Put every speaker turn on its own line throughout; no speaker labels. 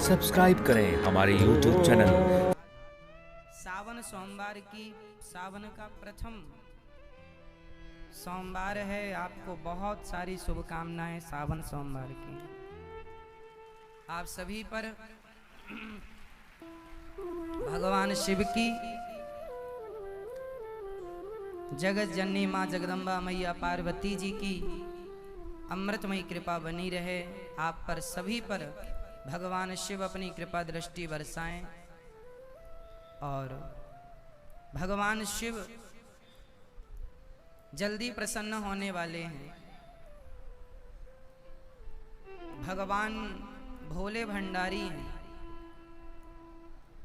Subscribe करें हमारे YouTube channel.
सावन सोमवार की सावन का प्रथम सोमवार है। आपको बहुत सारी शुभकामनाएं सावन सोमवार की। आप सभी पर भगवान शिव की, जगत जननी माँ जगदम्बा मैया पार्वती जी की अमृतमयी कृपा बनी रहे। आप पर सभी पर भगवान शिव अपनी कृपा दृष्टि बरसाएं और भगवान शिव जल्दी प्रसन्न होने वाले हैं। भगवान भोले भंडारी हैं,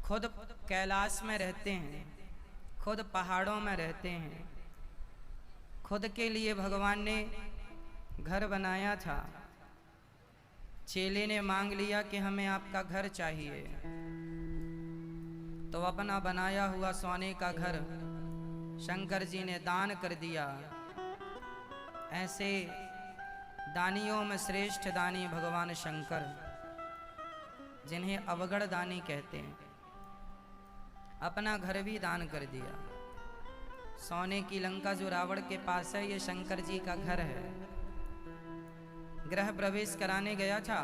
खुद कैलाश में रहते हैं, खुद पहाड़ों में रहते हैं। खुद के लिए भगवान ने घर बनाया था। चेले ने मांग लिया कि हमें आपका घर चाहिए, तो अपना बनाया हुआ सोने का घर शंकर जी ने दान कर दिया। ऐसे दानियों में श्रेष्ठ दानी भगवान शंकर, जिन्हें अवगढ़ दानी कहते हैं, अपना घर भी दान कर दिया। सोने की लंका जो रावण के पास है, ये शंकर जी का घर है। गृह प्रवेश कराने गया था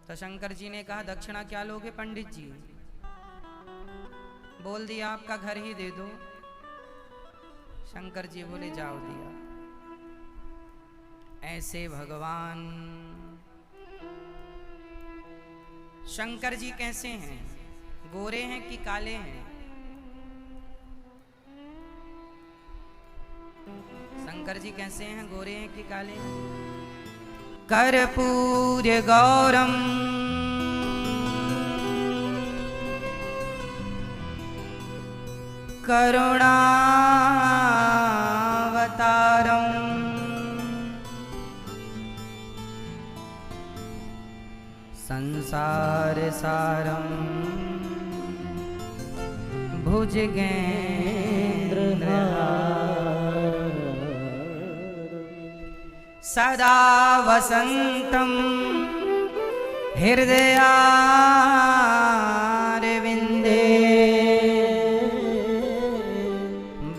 तो शंकर जी ने कहा, दक्षिणा क्या लोगे पंडित जी? बोल दिया आपका घर ही दे दो। शंकर जी बोले जाओ दिया। ऐसे भगवान शंकर जी कैसे हैं? गोरे हैं कि काले हैं? शंकर जी कैसे हैं? गोरे हैं कि काले हैं? कर्पूर गौरम करुणावतारम संसार सारम सदा वसंतम हृदयारविंदे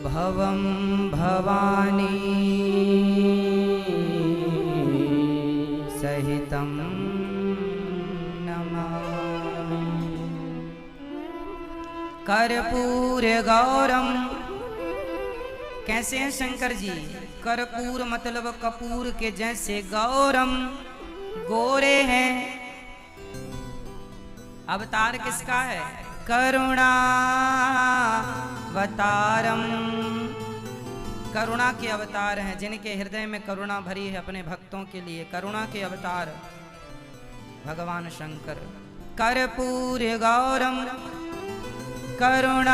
भवम भवानी सहितम नमामि। कर्पूर गौरम कैसे हैं शंकर जी? कर्पूर मतलब कपूर के जैसे, गौरम गोरे हैं। अवतार किसका है? करुणावतारम, करुणा के अवतार हैं। जिनके हृदय में करुणा भरी है अपने भक्तों के लिए, करुणा के अवतार भगवान शंकर। कर्पूर गौरम करुणावतारम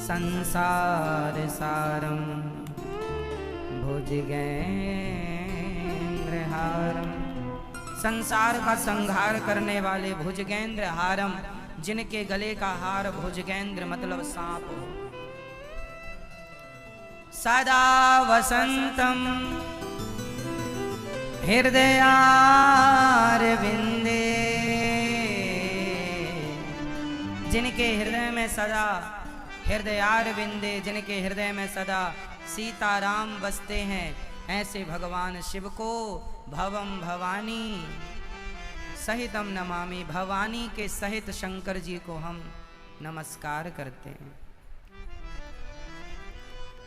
संसार सारम भुजगेंद्रहारम, संसार का संहार करने वाले भुजगेंद्र हारम, जिनके गले का हार भुजगेंद्र मतलब सांप हो। सदा वसंतम हृदयारविंदे, जिनके हृदय में सदा, हृदयारविंदे जिनके हृदय में सदा सीताराम बसते हैं, ऐसे भगवान शिव को भवम भवानी सहितम नमामि, भवानी के सहित शंकर जी को हम नमस्कार करते हैं।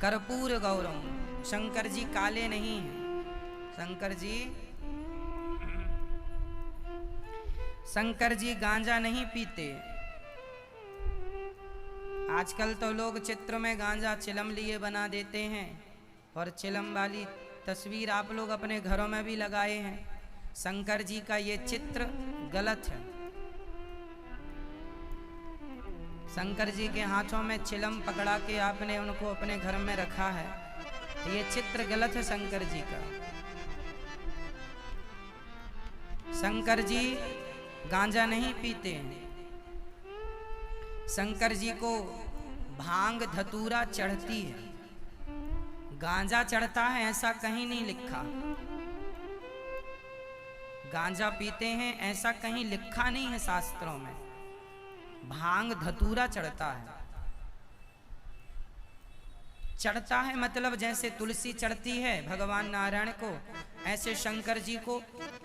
कर्पूर गौरम, शंकर जी काले नहीं हैं। शंकर जी गांजा नहीं पीते। आजकल तो लोग चित्र में गांजा चिलम लिए बना देते हैं, और चिलम वाली तस्वीर आप लोग अपने घरों में भी लगाए हैं। शंकर जी का ये चित्र गलत है। शंकर जी के हाथों में चिलम पकड़ा के आपने उनको अपने घर में रखा है, ये चित्र गलत है शंकर जी का। शंकर जी गांजा नहीं पीते हैं। शंकर जी को भांग धतूरा चढ़ती है, गांजा चढ़ता है ऐसा कहीं नहीं लिखा। गांजा पीते हैं, ऐसा कहीं लिखा नहीं है शास्त्रों में। भांग धतूरा चढ़ता है। चढ़ता है मतलब जैसे तुलसी चढ़ती है भगवान नारायण को, ऐसे शंकर जी को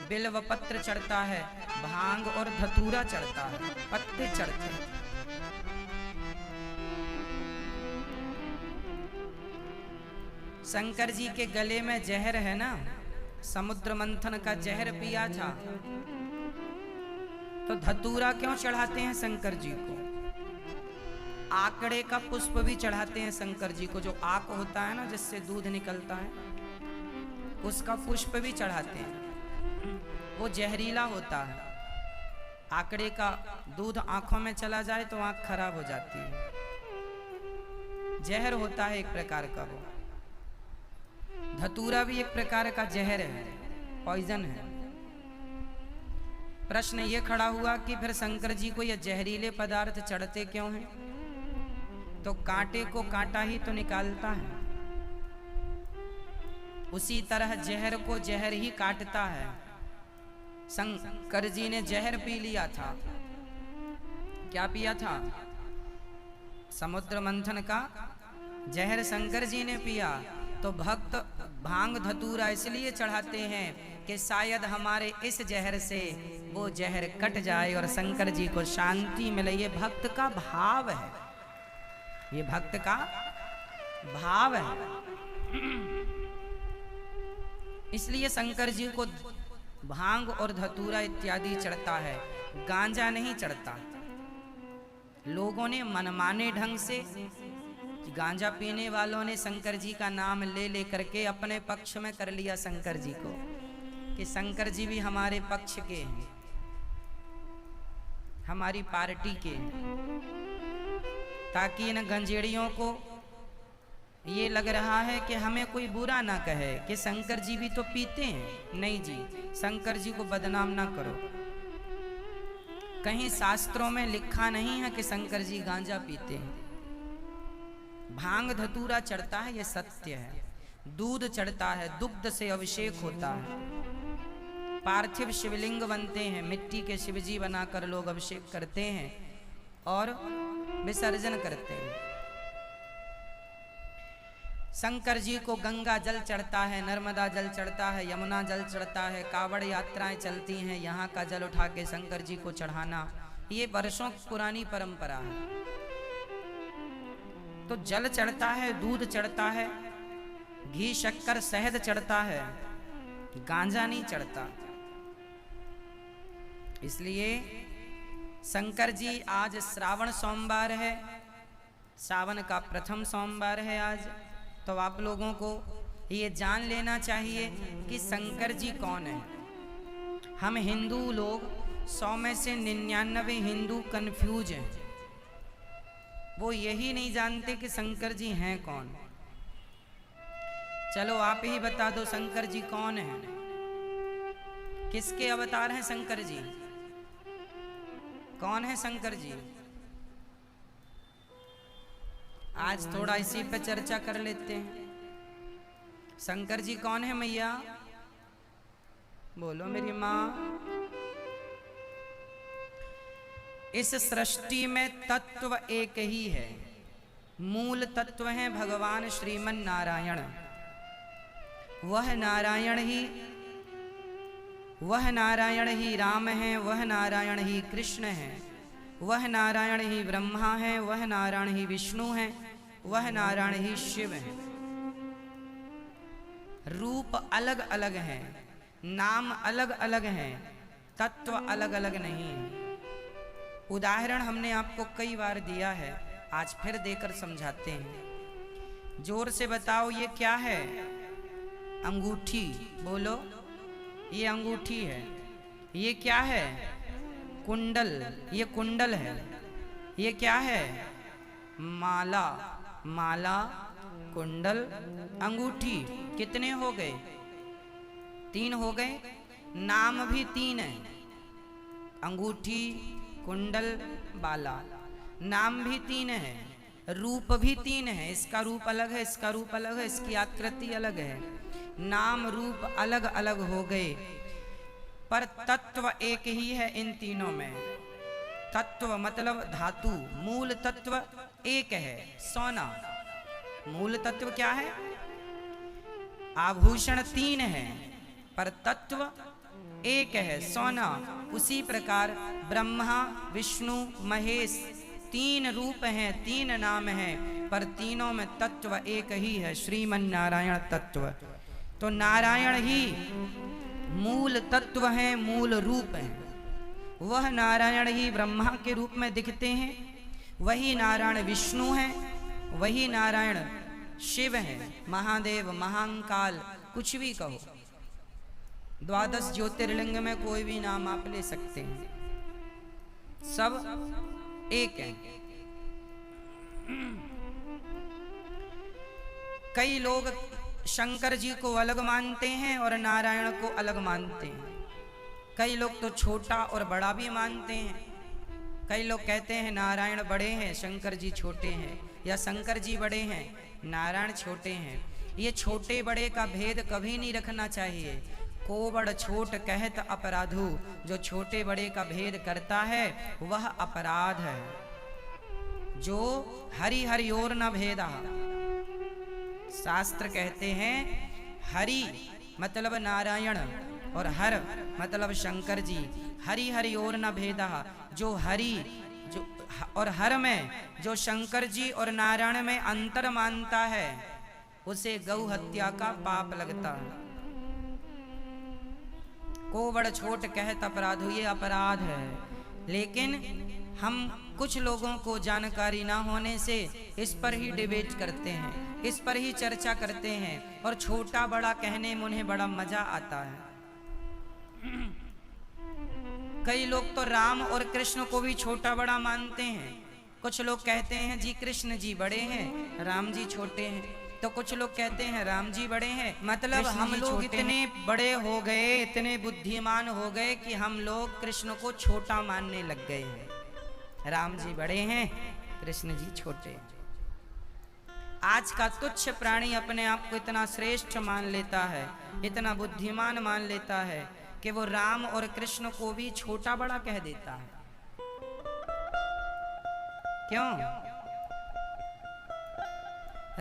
बिल्व पत्र चढ़ता है, भांग और धतूरा चढ़ता है, पत्ते चढ़ते हैं। शंकर जी के गले में जहर है ना, समुद्र मंथन का जहर पिया था, तो धतूरा क्यों चढ़ाते हैं शंकर जी को? आकड़े का पुष्प भी चढ़ाते हैं शंकर जी को, जो आक होता है ना जिससे दूध निकलता है, उसका पुष्प भी चढ़ाते हैं। वो जहरीला होता है। आकड़े का दूध आंखों में चला जाए तो आंख खराब हो जाती है। जहर होता है एक प्रकार का। वो धतूरा भी एक प्रकार का जहर है, पॉइजन है। प्रश्न ये खड़ा हुआ कि फिर शंकर जी को ये जहरीले पदार्थ चढ़ते क्यों हैं? तो कांटे को कांटा ही तो निकालता है, उसी तरह जहर को जहर ही काटता है। शंकर जी ने जहर पी लिया था। क्या पिया था? समुद्र मंथन का जहर शंकर जी ने पिया। तो भक्त भांग धतूरा इसलिए चढ़ाते हैं कि शायद हमारे इस जहर से वो जहर कट जाए और शंकर जी को शांति मिले। ये भक्त का भाव है, ये भक्त का भाव है। इसलिए शंकर जी को भांग और धतूरा इत्यादि चढ़ता है, गांजा नहीं चढ़ता। लोगों ने मनमाने ढंग से, गांजा पीने वालों ने शंकर जी का नाम ले ले करके अपने पक्ष में कर लिया शंकर जी को, कि शंकर जी भी हमारे पक्ष के हैं, हमारी पार्टी के हैं, ताकि इन गंजेड़ियों को ये लग रहा है कि हमें कोई बुरा ना कहे कि शंकर जी भी तो पीते हैं। नहीं जी, शंकर जी को बदनाम ना करो। कहीं शास्त्रों में लिखा नहीं है कि शंकर जी गांजा पीते हैं। भांग धतूरा चढ़ता है, ये सत्य है। दूध चढ़ता है, दुग्ध से अभिषेक होता है। पार्थिव शिवलिंग बनते हैं, मिट्टी के शिवजी बनाकर लोग अभिषेक करते हैं और विसर्जन करते हैं। शंकर जी को गंगा जल चढ़ता है, नर्मदा जल चढ़ता है, यमुना जल चढ़ता है। कावड़ यात्राएं चलती हैं, यहाँ का जल उठा के शंकर जी को चढ़ाना, ये वर्षों पुरानी परंपरा है। तो जल चढ़ता है, दूध चढ़ता है, घी शक्कर शहद चढ़ता है, गांजा नहीं चढ़ता। इसलिए शंकर जी, आज श्रावण सोमवार है, सावन का प्रथम सोमवार है आज, तो आप लोगों को ये जान लेना चाहिए कि शंकर जी कौन है। हम हिंदू लोग 100 में से 99 हिंदू कंफ्यूज हैं। वो यही नहीं जानते कि शंकर जी हैं कौन। चलो आप ही बता दो शंकर जी कौन है, किसके अवतार हैं शंकर जी? कौन है शंकर जी? आज थोड़ा इसी पे चर्चा कर लेते हैं। शंकर जी कौन है मैया? बोलो मेरी माँ। इस सृष्टि में तत्व एक ही है, मूल तत्व है भगवान श्रीमन नारायण। वह नारायण ही राम है, वह नारायण ही कृष्ण है, वह नारायण ही ब्रह्मा है, वह नारायण ही विष्णु है, वह नारायण ही शिव है। रूप अलग अलग है, नाम अलग अलग है, तत्व अलग अलग नहीं है। उदाहरण हमने आपको कई बार दिया है, आज फिर देकर समझाते हैं। जोर से बताओ ये क्या है? अंगूठी। बोलो, ये अंगूठी है। ये क्या है? कुंडल। ये कुंडल है। ये क्या है? माला। माला, कुंडल, अंगूठी। कितने हो गए? 3 हो गए। नाम भी 3 है, अंगूठी, कुंडल, बाला। नाम भी 3 है, रूप भी 3 है। इसका रूप अलग है, इसका रूप अलग है, इसकी आकृति अलग है। नाम रूप अलग अलग हो गए। पर तत्व एक ही है इन तीनों में। तत्व मतलब धातु, मूल तत्व एक है, सोना। मूल तत्व क्या है? आभूषण तीन है पर तत्व एक है, सोना। उसी प्रकार ब्रह्मा विष्णु महेश तीन रूप हैं, तीन नाम हैं, पर तीनों में तत्व एक ही है, श्रीमन नारायण तत्व। तो नारायण ही मूल तत्व है, मूल रूप है। वह नारायण ही ब्रह्मा के रूप में दिखते हैं, वही नारायण विष्णु है, वही नारायण शिव है, महादेव, महाकाल, कुछ भी कहो। द्वादश ज्योतिर्लिंग में कोई भी नाम आप ले सकते हैं, सब एक है। कई लोग शंकर जी को अलग मानते हैं और नारायण को अलग मानते हैं। कई लोग तो छोटा और बड़ा भी मानते हैं। कई लोग कहते हैं नारायण बड़े हैं, शंकर जी छोटे हैं, या शंकर जी बड़े हैं, नारायण छोटे हैं। ये छोटे बड़े का भेद कभी नहीं रखना चाहिए। को बड़ छोट कहत अपराधु, जो छोटे बड़े का भेद करता है वह अपराध है। जो हरि हरि और न भेदा, शास्त्र कहते हैं हरि मतलब नारायण और हर मतलब शंकर जी। हरि हरि और न भेदा, जो हरि जो और हर में जो शंकर जी और नारायण में अंतर मानता है उसे गौ हत्या का पाप लगता है। को बड़ छोट कहत अपराधु, ये अपराध है। लेकिन हम कुछ लोगों को जानकारी ना होने से इस पर ही डिबेट करते हैं, इस पर ही चर्चा करते हैं, और छोटा बड़ा कहने में उन्हें बड़ा मजा आता है। कई लोग तो राम और कृष्ण को भी छोटा बड़ा मानते हैं। कुछ लोग कहते हैं जी कृष्ण जी बड़े हैं, राम जी छोटे हैं। तो कुछ लोग कहते हैं राम जी बड़े हैं, मतलब हम लोग इतने बड़े हो गए, इतने बुद्धिमान हो गए कि हम लोग कृष्ण को छोटा मानने लग गए हैं। राम जी बड़े हैं, कृष्ण जी छोटे हैं। आज का तुच्छ प्राणी अपने आप को इतना श्रेष्ठ मान लेता है, इतना बुद्धिमान मान लेता है कि वो राम और कृष्ण को भी छोटा बड़ा कह देता है। क्यों?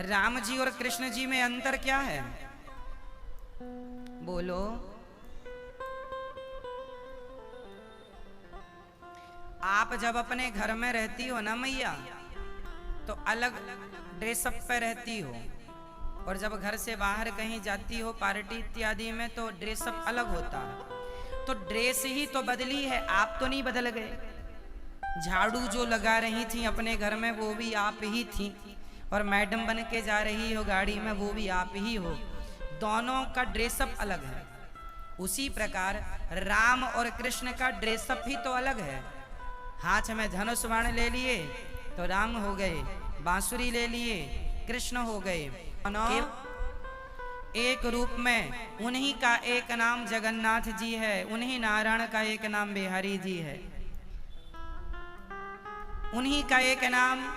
राम जी और कृष्ण जी में अंतर क्या है? बोलो। आप जब अपने घर में रहती हो ना मैया, तो अलग ड्रेसअप पे रहती हो, और जब घर से बाहर कहीं जाती हो पार्टी इत्यादि में तो ड्रेसअप अलग होता है। तो ड्रेस ही तो बदली है, आप तो नहीं बदल गए। झाड़ू जो लगा रही थी अपने घर में वो भी आप ही थी, और मैडम बन के जा रही हो गाड़ी में वो भी आप ही हो। दोनों का ड्रेसअप अलग है। उसी प्रकार राम और कृष्ण का ड्रेसअप ही तो अलग है। हाथ में धनुष बाण ले लिए तो राम हो गए, बांसुरी ले लिए कृष्ण हो गए। एक रूप में उन्हीं का एक नाम जगन्नाथ जी है, उन्हीं नारायण का एक नाम बिहारी जी है, उन्हीं का एक नाम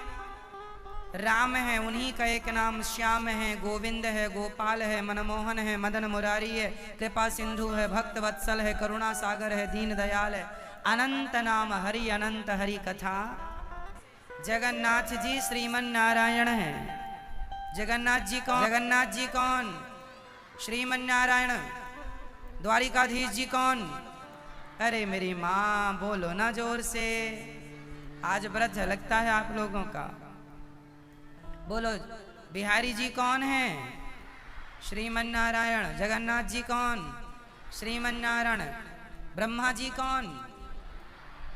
राम है, उन्हीं का एक नाम श्याम है, गोविंद है, गोपाल है, मनमोहन है, मदन मुरारी है, कृपा सिंधु है, भक्त वत्सल है, करुणा सागर है, दीन दयाल है। अनंत नाम हरि, अनंत हरि कथा। जगन्नाथ जी श्रीमन नारायण है। जगन्नाथ जी कौन? जगन्नाथ जी कौन? श्रीमन नारायण। द्वारिकाधीश जी कौन? अरे मेरी माँ बोलो ना जोर से, आज व्रत झलकता है आप लोगों का। बोलो। बिहारी जी कौन है? श्रीमन नारायण। जगन्नाथ जी कौन? श्रीमन नारायण। ब्रह्मा जी कौन?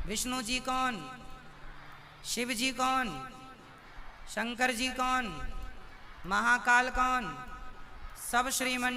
विष्णु जी कौन? शिव जी कौन? शंकर जी कौन? महाकाल कौन? सब श्रीमन